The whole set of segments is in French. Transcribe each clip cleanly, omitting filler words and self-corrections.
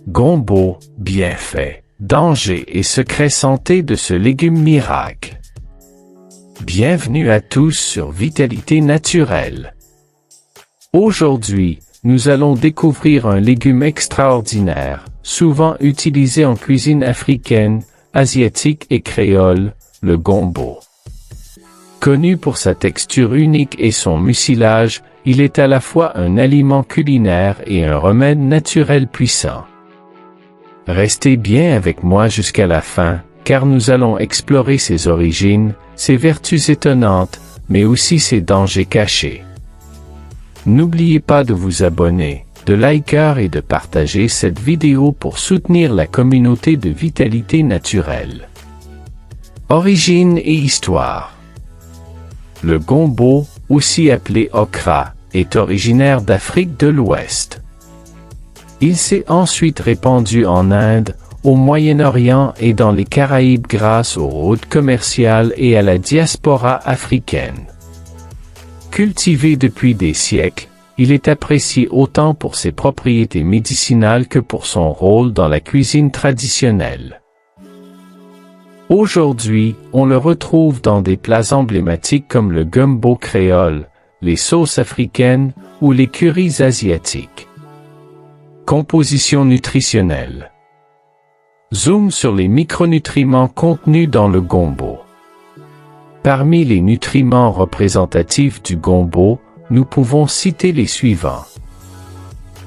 Gombo, bienfaits, dangers et secrets santé de ce légume miracle. Bienvenue à tous sur Vitalité Naturelle. Aujourd'hui, nous allons découvrir un légume extraordinaire, souvent utilisé en cuisine africaine, asiatique et créole, le gombo. Connu pour sa texture unique et son mucilage, il est à la fois un aliment culinaire et un remède naturel puissant. Restez bien avec moi jusqu'à la fin, car nous allons explorer ses origines, ses vertus étonnantes, mais aussi ses dangers cachés. N'oubliez pas de vous abonner, de liker et de partager cette vidéo pour soutenir la communauté de Vitalité Naturelle. Origine et histoire. Le gombo, aussi appelé okra, est originaire d'Afrique de l'Ouest. Il s'est ensuite répandu en Inde, au Moyen-Orient et dans les Caraïbes grâce aux routes commerciales et à la diaspora africaine. Cultivé depuis des siècles, il est apprécié autant pour ses propriétés médicinales que pour son rôle dans la cuisine traditionnelle. Aujourd'hui, on le retrouve dans des plats emblématiques comme le gumbo créole, les sauces africaines ou les currys asiatiques. Composition nutritionnelle. Zoom sur les micronutriments contenus dans le gombo. Parmi les nutriments représentatifs du gombo, nous pouvons citer les suivants.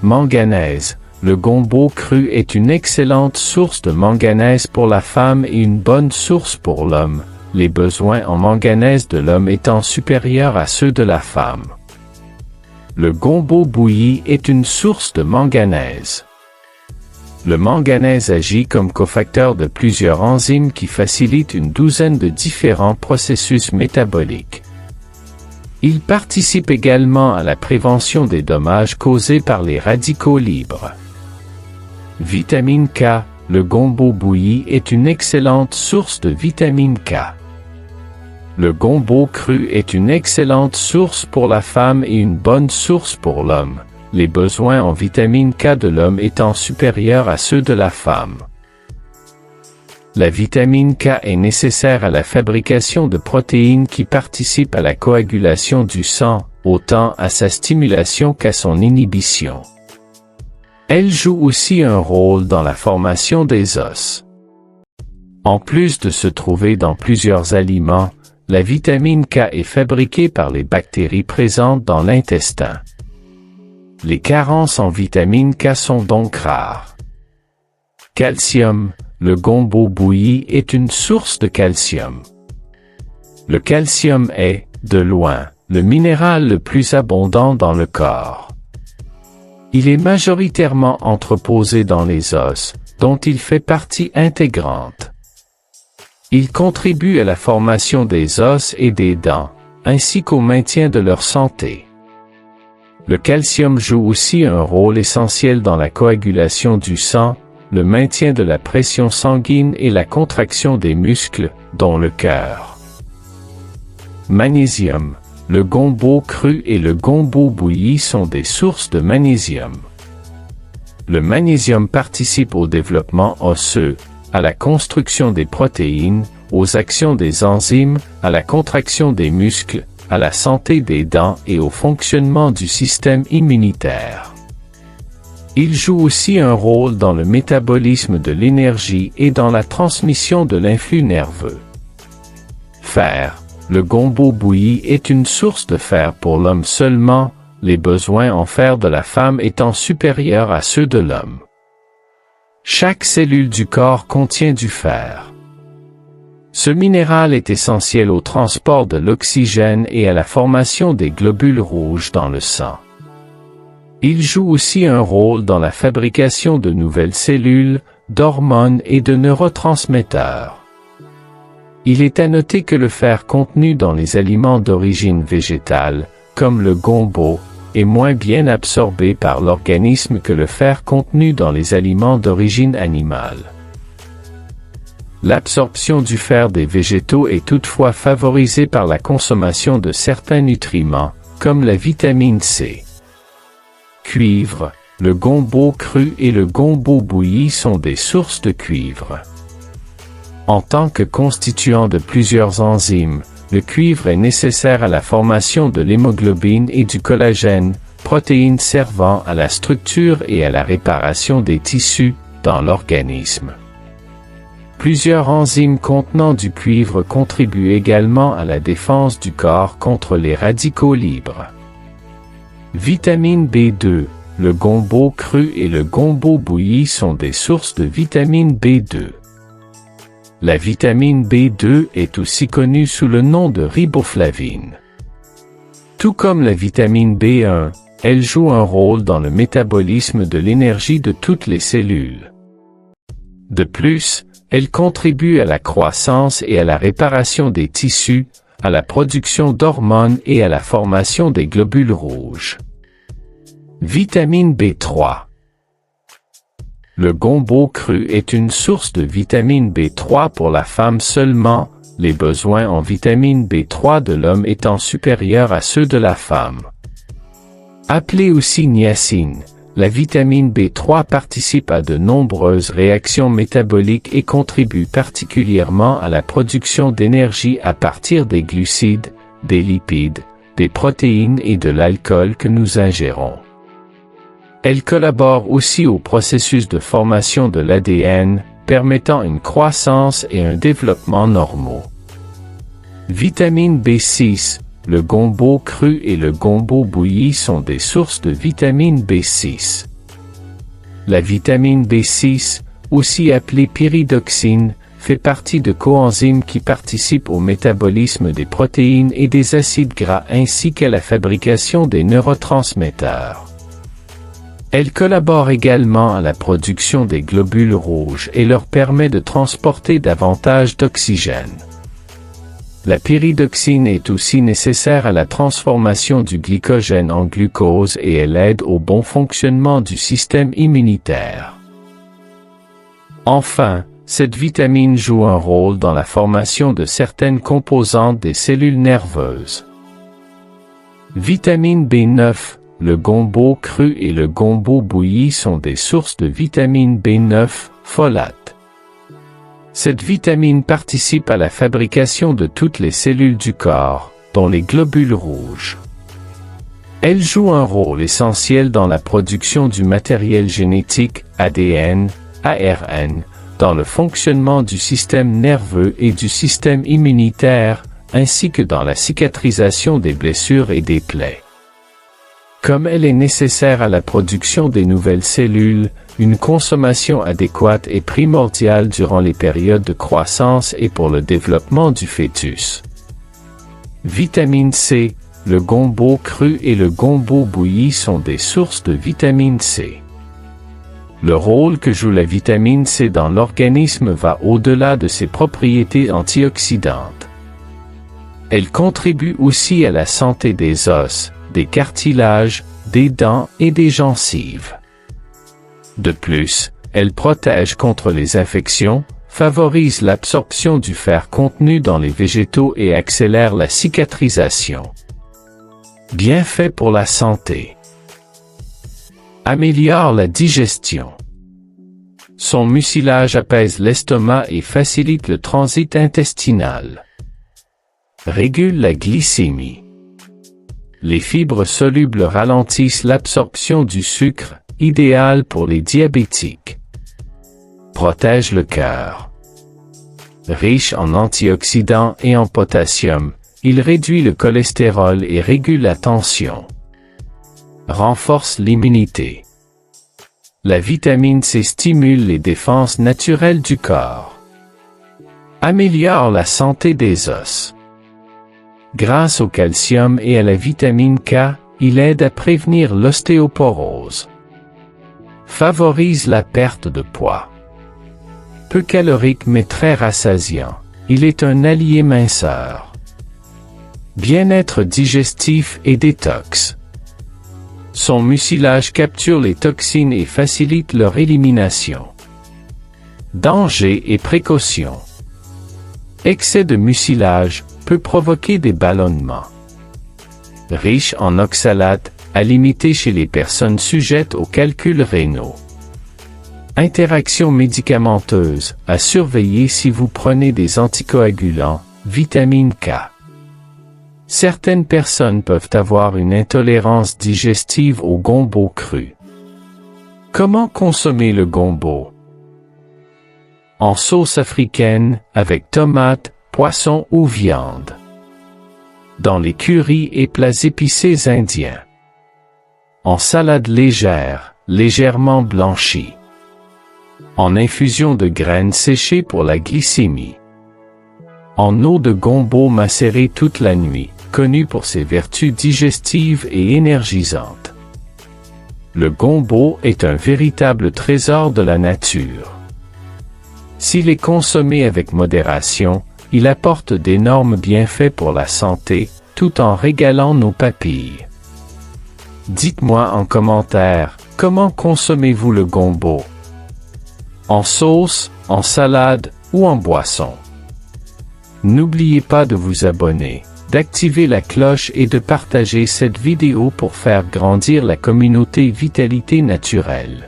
Manganèse. Le gombo cru est une excellente source de manganèse pour la femme et une bonne source pour l'homme, les besoins en manganèse de l'homme étant supérieurs à ceux de la femme. Le gombo bouilli est une source de manganèse. Le manganèse agit comme cofacteur de plusieurs enzymes qui facilitent une douzaine de différents processus métaboliques. Il participe également à la prévention des dommages causés par les radicaux libres. Vitamine K. Le gombo bouilli est une excellente source de vitamine K. Le gombo cru est une excellente source pour la femme et une bonne source pour l'homme, les besoins en vitamine K de l'homme étant supérieurs à ceux de la femme. La vitamine K est nécessaire à la fabrication de protéines qui participent à la coagulation du sang, autant à sa stimulation qu'à son inhibition. Elle joue aussi un rôle dans la formation des os. En plus de se trouver dans plusieurs aliments, la vitamine K est fabriquée par les bactéries présentes dans l'intestin. Les carences en vitamine K sont donc rares. Calcium. Le gombo bouilli est une source de calcium. Le calcium est, de loin, le minéral le plus abondant dans le corps. Il est majoritairement entreposé dans les os, dont il fait partie intégrante. Il contribue à la formation des os et des dents, ainsi qu'au maintien de leur santé. Le calcium joue aussi un rôle essentiel dans la coagulation du sang, le maintien de la pression sanguine et la contraction des muscles, dont le cœur. Magnésium. Le gombo cru et le gombo bouilli sont des sources de magnésium. Le magnésium participe au développement osseux, à la construction des protéines, aux actions des enzymes, à la contraction des muscles, à la santé des dents et au fonctionnement du système immunitaire. Il joue aussi un rôle dans le métabolisme de l'énergie et dans la transmission de l'influx nerveux. Fer. Le gombo bouilli est une source de fer pour l'homme seulement, les besoins en fer de la femme étant supérieurs à ceux de l'homme. Chaque cellule du corps contient du fer. Ce minéral est essentiel au transport de l'oxygène et à la formation des globules rouges dans le sang. Il joue aussi un rôle dans la fabrication de nouvelles cellules, d'hormones et de neurotransmetteurs. Il est à noter que le fer contenu dans les aliments d'origine végétale, comme le gombo, est moins bien absorbé par l'organisme que le fer contenu dans les aliments d'origine animale. L'absorption du fer des végétaux est toutefois favorisée par la consommation de certains nutriments, comme la vitamine C. Cuivre. Le gombo cru et le gombo bouilli sont des sources de cuivre. En tant que constituant de plusieurs enzymes, le cuivre est nécessaire à la formation de l'hémoglobine et du collagène, protéines servant à la structure et à la réparation des tissus dans l'organisme. Plusieurs enzymes contenant du cuivre contribuent également à la défense du corps contre les radicaux libres. Vitamine B2. Le gombo cru et le gombo bouilli sont des sources de vitamine B2. La vitamine B2 est aussi connue sous le nom de riboflavine. Tout comme la vitamine B1, elle joue un rôle dans le métabolisme de l'énergie de toutes les cellules. De plus, elle contribue à la croissance et à la réparation des tissus, à la production d'hormones et à la formation des globules rouges. Vitamine B3. Le gombo cru est une source de vitamine B3 pour la femme seulement, les besoins en vitamine B3 de l'homme étant supérieurs à ceux de la femme. Appelée aussi niacine, la vitamine B3 participe à de nombreuses réactions métaboliques et contribue particulièrement à la production d'énergie à partir des glucides, des lipides, des protéines et de l'alcool que nous ingérons. Elle collabore aussi au processus de formation de l'ADN, permettant une croissance et un développement normaux. Vitamine B6. Le gombo cru et le gombo bouilli sont des sources de vitamine B6. La vitamine B6, aussi appelée pyridoxine, fait partie de coenzymes qui participent au métabolisme des protéines et des acides gras ainsi qu'à la fabrication des neurotransmetteurs. Elle collabore également à la production des globules rouges et leur permet de transporter davantage d'oxygène. La pyridoxine est aussi nécessaire à la transformation du glycogène en glucose et elle aide au bon fonctionnement du système immunitaire. Enfin, cette vitamine joue un rôle dans la formation de certaines composantes des cellules nerveuses. Vitamine B9. Le gombo cru et le gombo bouilli sont des sources de vitamine B9, folate. Cette vitamine participe à la fabrication de toutes les cellules du corps, dont les globules rouges. Elle joue un rôle essentiel dans la production du matériel génétique, ADN, ARN, dans le fonctionnement du système nerveux et du système immunitaire, ainsi que dans la cicatrisation des blessures et des plaies. Comme elle est nécessaire à la production des nouvelles cellules, une consommation adéquate est primordiale durant les périodes de croissance et pour le développement du fœtus. Vitamine C. Le gombo cru et le gombo bouilli sont des sources de vitamine C. Le rôle que joue la vitamine C dans l'organisme va au-delà de ses propriétés antioxydantes. Elle contribue aussi à la santé des os, des cartilages, des dents et des gencives. De plus, elle protège contre les infections, favorise l'absorption du fer contenu dans les végétaux et accélère la cicatrisation. Bienfaits pour la santé. Améliore la digestion. Son mucilage apaise l'estomac et facilite le transit intestinal. Régule la glycémie. Les fibres solubles ralentissent l'absorption du sucre, idéal pour les diabétiques. Protège le cœur. Riche en antioxydants et en potassium, il réduit le cholestérol et régule la tension. Renforce l'immunité. La vitamine C stimule les défenses naturelles du corps. Améliore la santé des os. Grâce au calcium et à la vitamine K, il aide à prévenir l'ostéoporose. Favorise la perte de poids. Peu calorique mais très rassasiant, il est un allié minceur. Bien-être digestif et détox. Son mucilage capture les toxines et facilite leur élimination. Danger et précautions. Excès de mucilage peut provoquer des ballonnements. Riche en oxalate, à limiter chez les personnes sujettes aux calculs rénaux. Interaction médicamenteuse, à surveiller si vous prenez des anticoagulants, vitamine K. Certaines personnes peuvent avoir une intolérance digestive au gombo cru. Comment consommer le gombo? En sauce africaine, avec tomates, poisson ou viande. Dans les currys et plats épicés indiens. En salade légère, légèrement blanchie. En infusion de graines séchées pour la glycémie. En eau de gombo macérée toute la nuit, connue pour ses vertus digestives et énergisantes. Le gombo est un véritable trésor de la nature. S'il est consommé avec modération, il apporte d'énormes bienfaits pour la santé, tout en régalant nos papilles. Dites-moi en commentaire, comment consommez-vous le gombo? En sauce, en salade ou en boisson? N'oubliez pas de vous abonner, d'activer la cloche et de partager cette vidéo pour faire grandir la communauté Vitalité Naturelle.